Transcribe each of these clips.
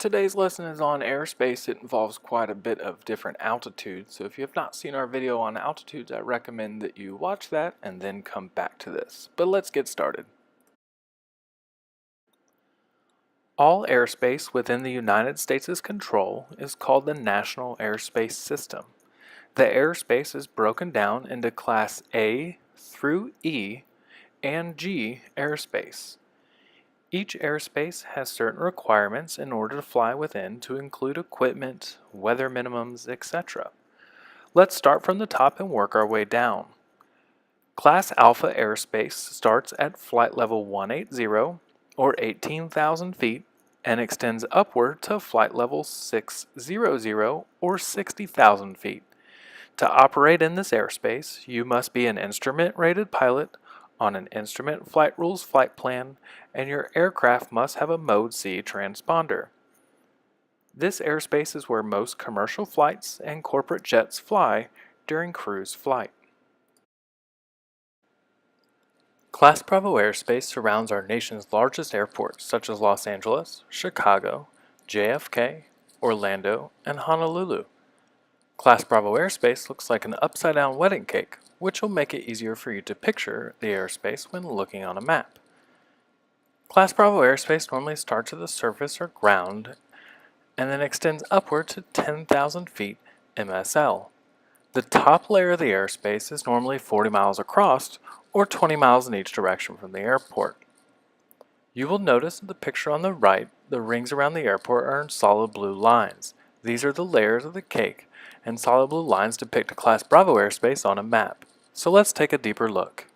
Today's lesson is on airspace. It involves quite a bit of different altitudes, so if you have not seen our video on altitudes, I recommend that you watch that and then come back to this. But let's get started. All airspace within the United States' control is called the National Airspace System. The airspace is broken down into Class A through E and G airspace. Each airspace has certain requirements in order to fly within to include equipment, weather minimums, etc. Let's start from the top and work our way down. Class Alpha airspace starts at flight level 180 or 18,000 feet and extends upward to flight level 600 or 60,000 feet. To operate in this airspace, you must be an instrument-rated pilot on an Instrument Flight Rules flight plan, and your aircraft must have a Mode C transponder. This airspace is where most commercial flights and corporate jets fly during cruise flight. Class Bravo airspace surrounds our nation's largest airports such as Los Angeles, Chicago, JFK, Orlando, and Honolulu. Class Bravo airspace looks like an upside-down wedding cake, which will make it easier for you to picture the airspace when looking on a map. Class Bravo airspace normally starts at the surface or ground and then extends upward to 10,000 feet MSL. The top layer of the airspace is normally 40 miles across or 20 miles in each direction from the airport. You will notice in the picture on the right, the rings around the airport are in solid blue lines. These are the layers of the cake, and solid blue lines depict a Class Bravo airspace on a map. So let's take a deeper look.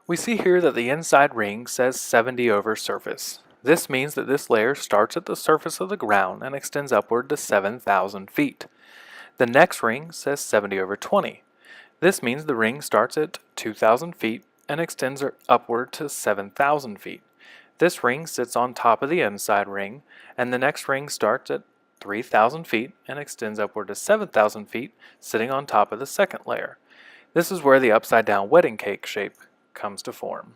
We see here that the inside ring says 70 over surface. This means that this layer starts at the surface of the ground and extends upward to 7,000 feet. The next ring says 70 over 20. This means the ring starts at 2,000 feet and extends upward to 7,000 feet. This ring sits on top of the inside ring, and the next ring starts at 3,000 feet and extends upward to 7,000 feet, sitting on top of the second layer. This is where the upside-down wedding cake shape comes to form.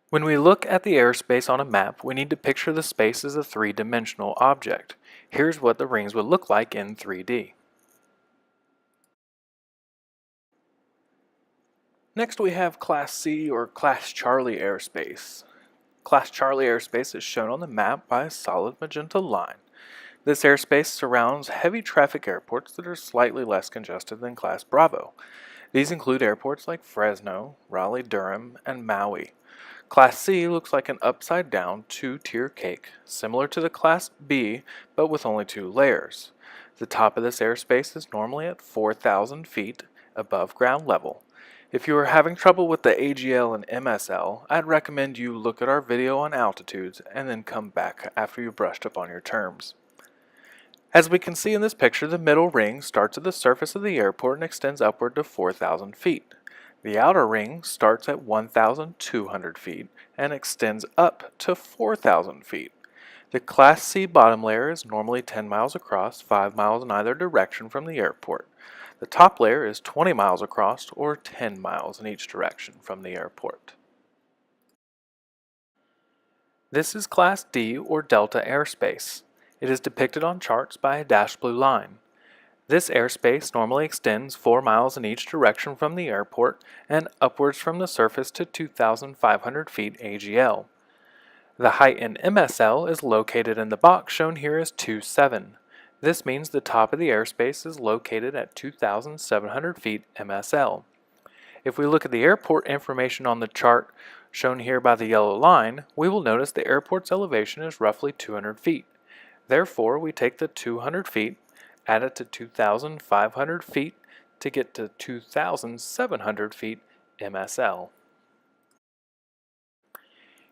When we look at the airspace on a map, we need to picture the space as a three-dimensional object. Here's what the rings would look like in 3D. Next we have Class C or Class Charlie airspace. Class Charlie airspace is shown on the map by a solid magenta line. This airspace surrounds heavy traffic airports that are slightly less congested than Class Bravo. These include airports like Fresno, Raleigh-Durham, and Maui. Class C looks like an upside-down two-tier cake, similar to the Class B, but with only two layers. The top of this airspace is normally at 4,000 feet above ground level. If you are having trouble with the AGL and MSL, I'd recommend you look at our video on altitudes and then come back after you've brushed up on your terms. As we can see in this picture, the middle ring starts at the surface of the airport and extends upward to 4,000 feet. The outer ring starts at 1,200 feet and extends up to 4,000 feet. The Class C bottom layer is normally 10 miles across, 5 miles in either direction from the airport. The top layer is 20 miles across or 10 miles in each direction from the airport. This is Class D or Delta airspace. It is depicted on charts by a dashed blue line. This airspace normally extends 4 miles in each direction from the airport and upwards from the surface to 2,500 feet AGL. The height in MSL is located in the box shown here as 2.7. This means the top of the airspace is located at 2,700 feet MSL. If we look at the airport information on the chart shown here by the yellow line, we will notice the airport's elevation is roughly 200 feet. Therefore, we take the 200 feet, add it to 2,500 feet to get to 2,700 feet MSL.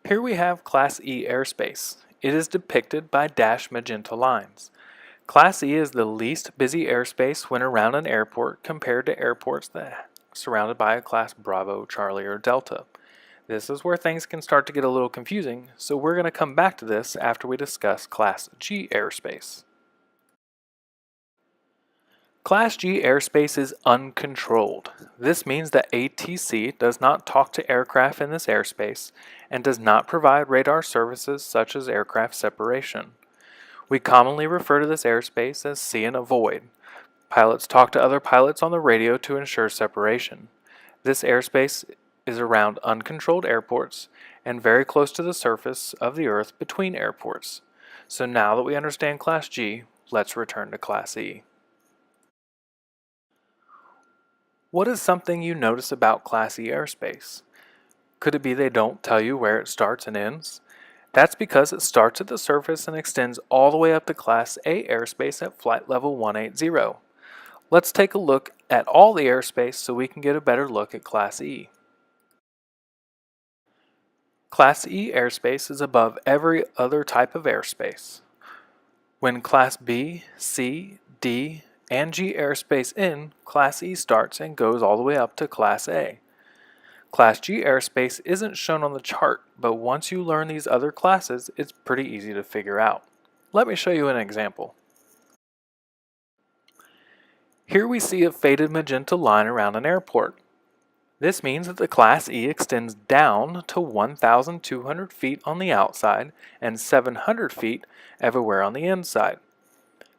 Here we have Class E airspace. It is depicted by dashed magenta lines. Class E is the least busy airspace when around an airport compared to airports that are surrounded by a Class Bravo, Charlie, or Delta. This is where things can start to get a little confusing, so we're going to come back to this after we discuss Class G airspace. Class G airspace is uncontrolled. This means that ATC does not talk to aircraft in this airspace and does not provide radar services such as aircraft separation. We commonly refer to this airspace as see and avoid. Pilots talk to other pilots on the radio to ensure separation. This airspace is around uncontrolled airports and very close to the surface of the Earth between airports. So now that we understand Class G, let's return to Class E. What is something you notice about Class E airspace? Could it be they don't tell you where it starts and ends? That's because it starts at the surface and extends all the way up to Class A airspace at flight level 180. Let's take a look at all the airspace so we can get a better look at Class E. Class E airspace is above every other type of airspace. When Class B, C, D, and G airspace end, Class E starts and goes all the way up to Class A. Class G airspace isn't shown on the chart, but once you learn these other classes, it's pretty easy to figure out. Let me show you an example. Here we see a faded magenta line around an airport. This means that the Class E extends down to 1,200 feet on the outside and 700 feet everywhere on the inside.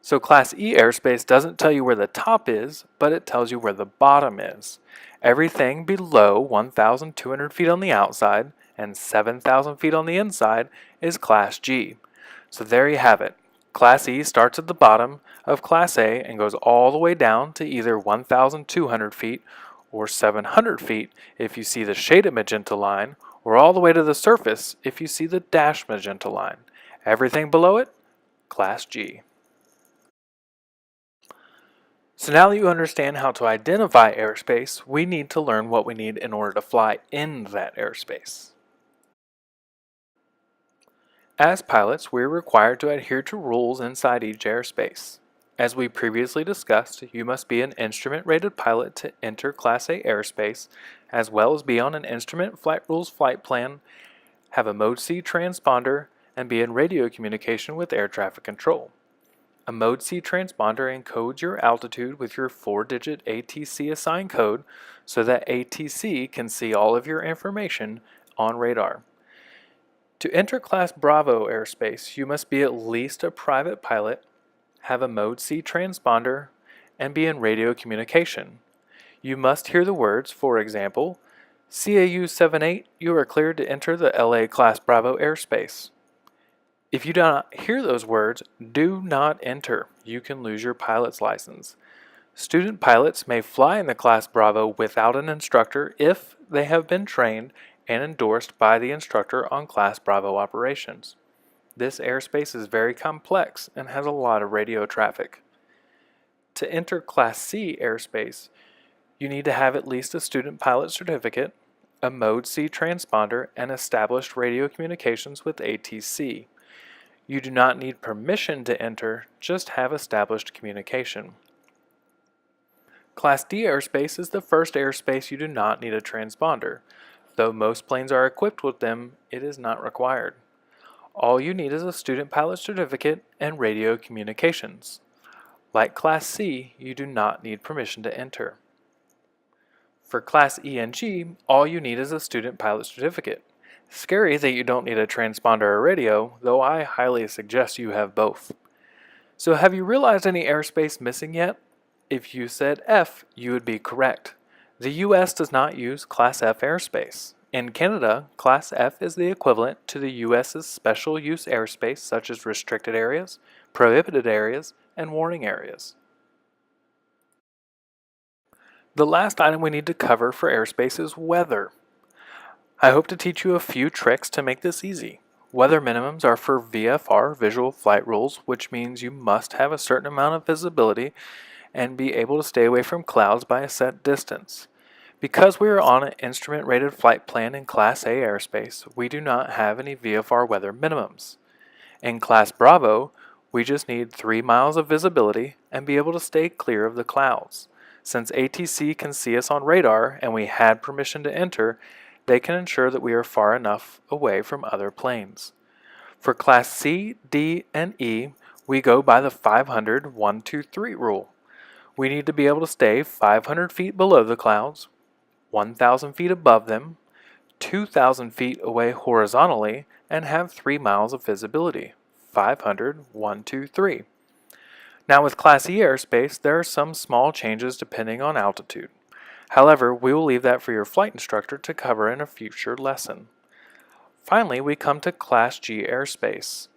So Class E airspace doesn't tell you where the top is, but it tells you where the bottom is. Everything below 1,200 feet on the outside and 7,000 feet on the inside is Class G. So there you have it. Class E starts at the bottom of Class A and goes all the way down to either 1,200 feet or 700 feet if you see the shaded magenta line, or all the way to the surface if you see the dashed magenta line. Everything below it, Class G. So now that you understand how to identify airspace, we need to learn what we need in order to fly in that airspace. As pilots, we are required to adhere to rules inside each airspace. As we previously discussed, you must be an instrument-rated pilot to enter Class A airspace, as well as be on an instrument flight rules flight plan, have a Mode C transponder, and be in radio communication with air traffic control. A Mode C transponder encodes your altitude with your 4-digit ATC assigned code so that ATC can see all of your information on radar. To enter Class Bravo airspace, you must be at least a private pilot, have a Mode C transponder, and be in radio communication. You must hear the words, for example, CAU 78, you are cleared to enter the LA Class Bravo airspace. If you do not hear those words, do not enter. You can lose your pilot's license. Student pilots may fly in the Class Bravo without an instructor if they have been trained and endorsed by the instructor on Class Bravo operations. This airspace is very complex and has a lot of radio traffic. To enter Class C airspace, you need to have at least a student pilot certificate, a Mode C transponder, and established radio communications with ATC. You do not need permission to enter, just have established communication. Class D airspace is the first airspace you do not need a transponder. Though most planes are equipped with them, it is not required. All you need is a student pilot certificate and radio communications. Like Class C, you do not need permission to enter. For Class E and G, all you need is a student pilot certificate. Scary that you don't need a transponder or radio, though I highly suggest you have both. So have you realized any airspace missing yet? If you said F, you would be correct. The US does not use Class F airspace. In Canada, Class F is the equivalent to the US's special use airspace such as restricted areas, prohibited areas, and warning areas. The last item we need to cover for airspace is weather. I hope to teach you a few tricks to make this easy. Weather minimums are for VFR, visual flight rules, which means you must have a certain amount of visibility and be able to stay away from clouds by a set distance. Because we are on an instrument-rated flight plan in Class A airspace, we do not have any VFR weather minimums. In Class Bravo, we just need 3 miles of visibility and be able to stay clear of the clouds. Since ATC can see us on radar and we had permission to enter, they can ensure that we are far enough away from other planes. For Class C, D, and E, we go by the 500 1-2-3 rule. We need to be able to stay 500 feet below the clouds, 1,000 feet above them, 2,000 feet away horizontally, and have 3 miles of visibility. 500, 1, 2, 3. Now with Class E airspace, there are some small changes depending on altitude. However, we will leave that for your flight instructor to cover in a future lesson. Finally, we come to Class G airspace.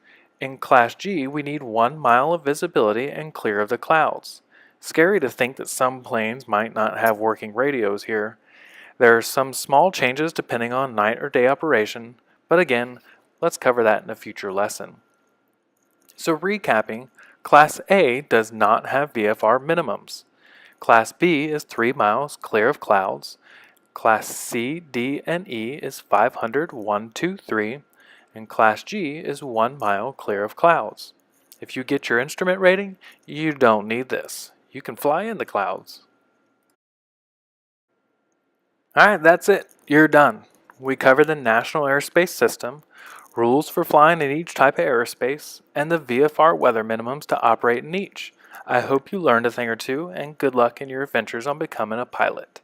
In Class G, we need 1 mile of visibility and clear of the clouds. Scary to think that some planes might not have working radios here. There are some small changes depending on night or day operation, but again, let's cover that in a future lesson. So recapping, Class A does not have VFR minimums. Class B is 3 miles clear of clouds. Class C, D, and E is 500, 1, 2, 3, and Class G is 1 mile clear of clouds. If you get your instrument rating, you don't need this. You can fly in the clouds. Alright, that's it. You're done. We covered the National Airspace System, rules for flying in each type of airspace, and the VFR weather minimums to operate in each. I hope you learned a thing or two, and good luck in your adventures on becoming a pilot.